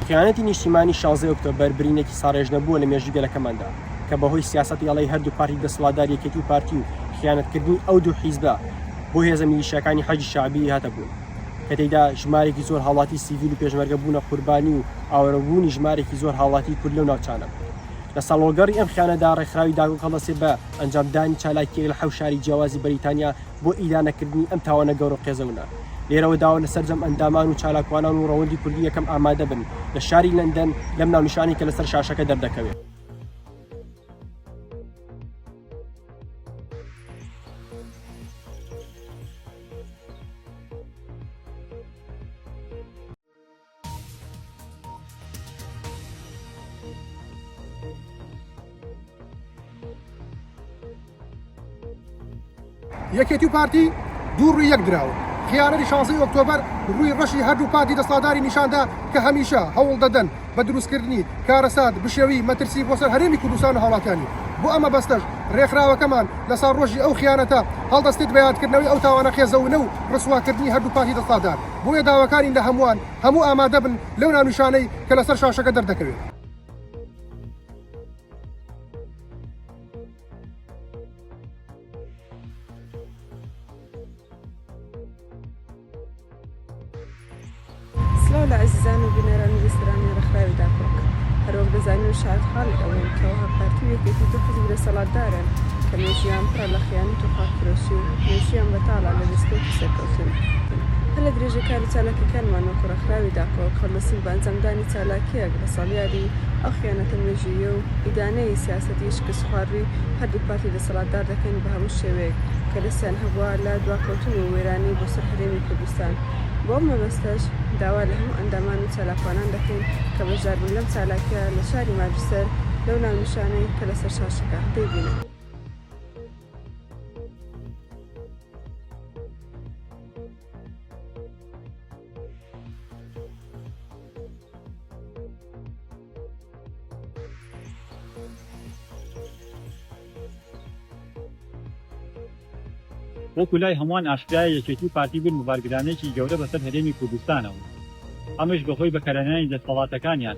خیانەتی نیشتیمانی 16 ئۆکتۆبەر برینێکی ساڕێژ نەبووە لە مێژووی گەلەکەماندا کە بەهۆی سیاسەتی هەڵەی هەردوو پارتی دەسەڵاتدار یەکێتی و پارتی و خیانەتکردنی ئەو دوو حیزبە بۆ هێزە میلیشیاکانی حەجی شعبی هاتەبوون کە تێیدا ژمارێکی زۆر هاوڵاتی سیڤیل و پێشمەرگە بوونە قوربانی و ئاوەرەبوونی ژمارێکی زۆر هاوڵاتی کورد لەو ناوچانە. لە ساڵۆگەڕی ئەم خیانەدا ڕێکخراوی داگۆ هەڵەسێ بە ئەنجامدانی چالاکیەک لە 7 شاری جیاوازی بەریتانیا بۆ ئیدانەکردنی ئەم تاوانە گەورە قێزەونە. لێرەوە داوە لەسەر جەم ئەندامان و چالاکوانان و ڕەوەندی کوردی یەکەم ئامادە بن لە شاری لەندەن لەم ناونیشانی کە لەسەر شاشەکە دەردەکەوێت. یەکێتی و پارتی دوو ڕووی یەک دراوە. خیانەتی 16 ئۆکتۆبەر ڕووی ڕەشی هەردوو پارتی دەسەڵاتداری نیشاندا کە هەمیشە هەوڵ دەدەن بە دروستکردنی کارەسات بشێوی مەترسی بۆ سەر هەرێمی کوردستان و هاوڵاتیانی. بۆ ئەمە بەستەش ڕێکخراوەکەمان لەسەر ڕۆژی ئەو خیانەتە هەڵدەستێت بە یادکردنەوەی ئەو تاوانە خێزەونە و ڕسواکردنی هەردوو پارتی دەسەڵاتدار. بۆیە داواکارین لە هەموو ئامادە بن لەو ناونیشانەی کە لەسەر شاشەکە دەردەکەوێت. سلااو لە عزیزان و بینەرانی بیسترانی ڕێکخراوی داکۆک هەروەک دەزانین و شاد حاڵی ئەوەن کەەوە پارتی و یەکێتی دوو حیزب دەسەڵاتدارن کە مێژیان پڕە لە خیانەت و خاکفرۆشی و مێژیان بەتاڵا لە دەستکەوتی سەرکەوتن. هەر لە درێژە کاری چالاکیەکانمان وەکو ڕێکخراوی داکۆک هەڵدەستن بە ئەنجامدانی چالاکیەک لە ساڵیادی ئەو خیانەتە مێژویە و ئیدانەی سیاسەتی شکست خواردووی هەردوو پارتی دەسەڵاتدار دەکەن بە هەموو شێوەیەک کە دەستیان هەبووە لە دواکەوتن و وێرانی بۆ سەر هەرێمی کوردستان. بۆ مەبەستەش داوا لە هەموو ئەندامان و چالاکوانان دەکەین کە بەشداربوون لەم چالاکیە لە شاری ماجسەر لەو ناونیشانەی کە لەسەر شاشەکە دەیبینن. وەکو لای هەمووان ئاشکرایە یەکێتی و پارتی بوون مبارگرانێکی گەورە بەسەر هەرێمی کوردستانەوە. ئەمەش بەخۆی بەکارهێنانی دەسەڵاتەکانیان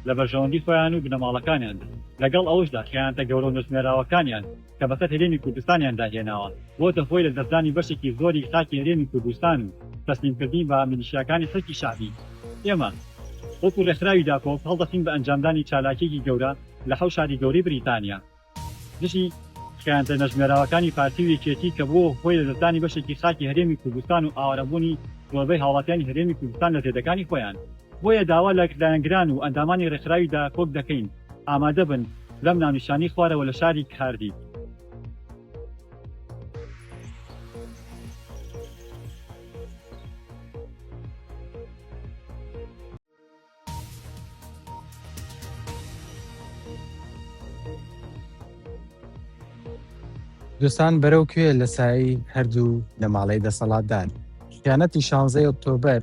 لە بەرژەوەندی خۆیان و بنەماڵەکانیاندا لەگەڵ ئەوشدا خیانەتە گەورە و نوێژمێراوەکانیان کە بەسەر هەرێمی کوردستانیاندا هێناوە بۆتە خۆی لە دەستدانی بەشێکی زۆری خاکی هەرێمی کوردستان و تەسلیمکردنی بە میلیشیاکانی خەڵکی شعبی. ئێمە وەکو ڕێکخراوی داکۆک هەڵدەستین بە ئەنجامدانی چالاکیێکی گەورە لە 7 شاری گەورەی بریتانیا. دشی خیانەتە نەژمێراوەکانی پارتی و یەکێتی کە بۆ خۆی لە دەستدانی بەشێکی خاکی هەرێمی کوردستان و ئاوارەبوونی زۆربەی هاوڵاتیانی هەرێمی کوردستان لە تێدەکانی خۆیان. بۆیە داوا لە لایەنگران و ئەندامانی ڕێکخراویدا کۆک دەکەین ئامادە بن لەم ناونیشانی خوارەوە لە شاری کاردی. کوردستان بەرەو کوێ لە سایی هەردوو لە ماڵەی دەسەڵاتدار. خیانەتی 16 ئۆکتۆبەر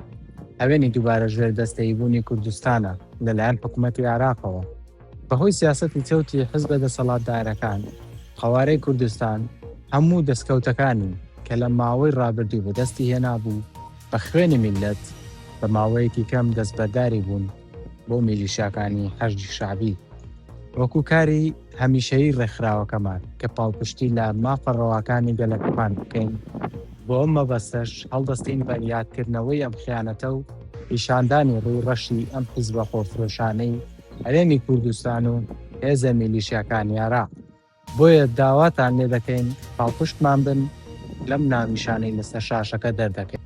ئەوێنی دووبارە ژێر دەستەیبوونی کوردستانە لەلایەن حکوومەتی عێراقەوە بەهۆی سیاسەتی چەوتی حزبە دەسەڵاتدارەکان. قەوارەی کوردستان هەموو دەستکەوتەکانی کە لە ماوەی ڕابردوو بەدەستی هێنابوو بە خوێنی میلەت بە ماوەیەکی کەم دەستبەرداری بوون بۆ میلیشیاکانی حەشدی شعبی وەکو کاری هەمیشەیی ڕێکخراوەکەمان کە پاڵپشتی لە مافەڕەواکانی گەلەکەمان بکەین. بۆ ئەم مەبەستەش هەڵدەستین بە یادکردنەوەی ئەم خیانەتە و پیشاندانی ڕووی ڕەشی ئەم حیزبە خۆفرۆشانەی هەرێمی کوردستان و هێزە میلیشیاکانی عێراق. بۆیە داواتان لێ دەکەین پاڵپشتمان بن لەم ناونیشانەی لەسەر شاشەکە دەردەکەین.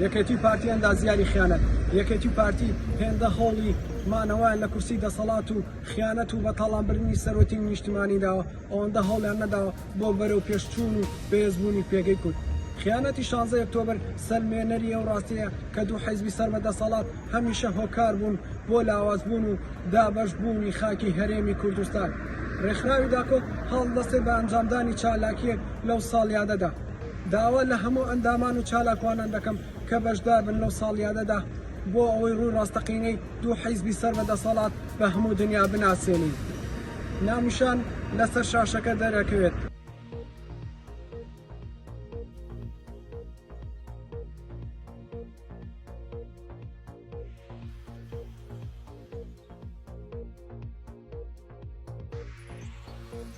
یەکێتی پارتی ئەندازیاری خیانەت، یەکێتی پارتی هێندە هۆڵی مانەوەیان لە کورسی دەسەڵات و خیانەت و بەتاڵانبرنی سەرۆتی نیشتیمانیداوە ئەوەندە هەوڵیان نەداوە بۆ بەرەو پێشچوون و بەهێزبوونی پێگەی کورد. خیانەتی 16 ئۆکتۆبەر سەرمێنەری ئەو ڕاستەیە کە دوو حیزبی سەر بە دەسەڵات هەمیشە هۆکار بوون بۆ لاوازبوون و دابەشبوونی خاکی هەرێمی کوردستان. ڕێکخراوی داکۆک هەڵدەستێت بە ئەنجامدانی چالاکیەک لەو ساڵیادەدا. داوا لە هەموو ئەندامان و چالاکوانان دەکەم کە بەشدار بن لەو ساڵیادەدا بۆ ئەوەی ڕووی ڕاستەقینەی دوو حیزبی سەر بە دەسەڵات بە هەموو دنیا بناسێنین. نامیشان لەسەر شاشەکە دەرەکەوێت.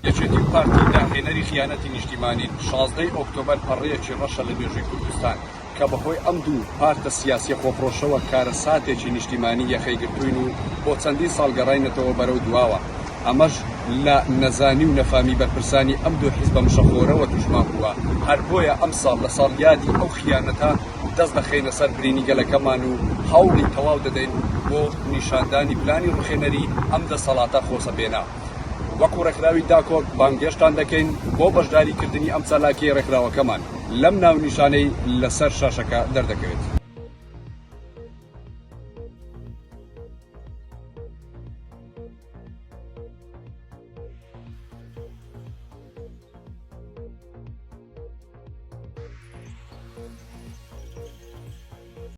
یەکێتی پارتی داهێنەری خیانەتی نیشتیمانی 16 ئۆکتۆبەر پەڕەیەکی ڕەشە لە نوێژی کوردستان کە بەهۆی ئەم دوو پارتە سیاسی خۆپڕۆشەوە کارە ساتێکی نیشتیمانی یەخەیگرتوین و بۆ چەندین ساڵ گەڕاینەتەوە بەرەو دواوە. ئەمەش لە نەزانی و نەفامی بەرپرسانی ئەم دوو حیزبە مشەخۆرەوە توشمان بووە. هەر بۆیە ئەم ساڵ لە ساڵیادی ئەو خیانەتە دەست دەخینە سەر برینی گەلەکەمان و هەوڵی تەواو دەدەین بۆ نیشاندانی پلانی ڕوخێنەری ئەم دەسەڵاتە خۆسەبێنە. وەکو ڕێکخراوی داکۆک بانگێشتان دەکەین بۆ بەشداریکردنی ئەم چالاکیی ڕێکخراوەکەمان لەم ناو نیشانەی لەسەر شاشەکە دەردەکەوێت.